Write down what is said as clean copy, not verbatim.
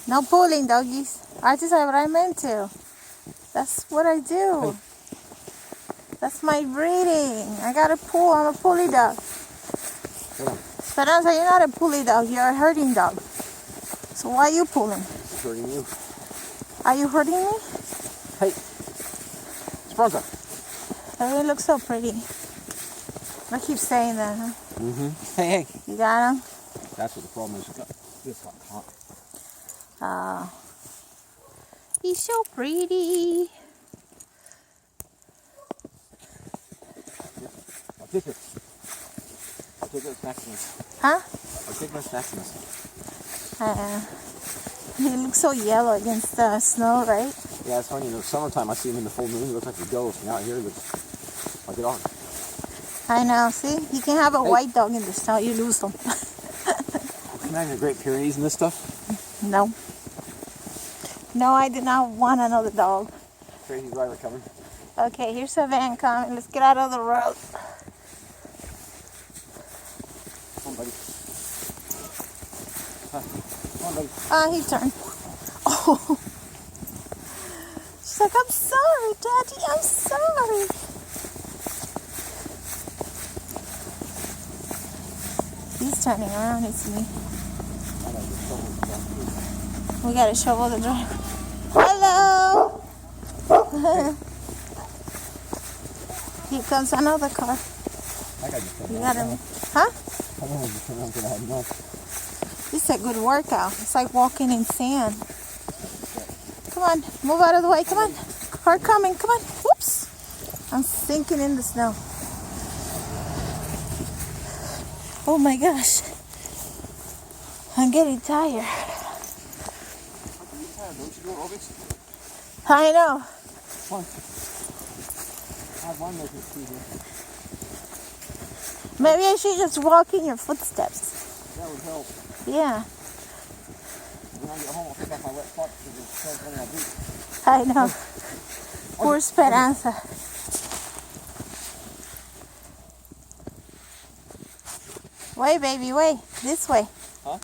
No pulling, doggies. I just said what I meant to. That's what I do. That's my breeding. I gotta pull. I'm a pulley dog. Esperanza, you're not a pulley dog. You're a herding dog. So why are you pulling? It's hurting you. Are you hurting me? Hey, Esperanza. Oh, they look so pretty. I keep saying that, huh? Hey, hey. You got them? That's what the problem is. This got caught. Oh. He's so pretty. I'll take it. I'll take those snacks. Huh? I'll take my snacks. He looks so yellow against the snow, right? Yeah, it's funny. In the summertime, I see him in the full moon. He looks like a ghost. And out here, he looks like a dog. I know. See? You can have a white dog in the snow. You lose them. Can I have your Great Pyrenees and this stuff? No. No, I do not want another dog. Crazy driver coming. Okay, here's a van coming. Let's get out of the road. Come on, buddy. Come on, buddy. He turned. Oh. She's like, I'm sorry, Daddy. I'm sorry. He's turning around, isn't he? We gotta shovel the drive. Hello! Here comes another car. I got you. You gotta, huh? I don't know if you turn around, I had enough. This is a good workout. It's like walking in sand. Come on, move out of the way. Come on. Car coming. Come on. Whoops. I'm sinking in the snow. Oh my gosh. I'm getting tired. Don't you do aerobics? I know. Come on. I have one making speed here. Maybe I should just walk in your footsteps. That would help. Yeah. When I get home, I'll take off my wet socks because it's so funny I boot. I know. Poor Esperanza. Wait, baby, wait. This way. Huh?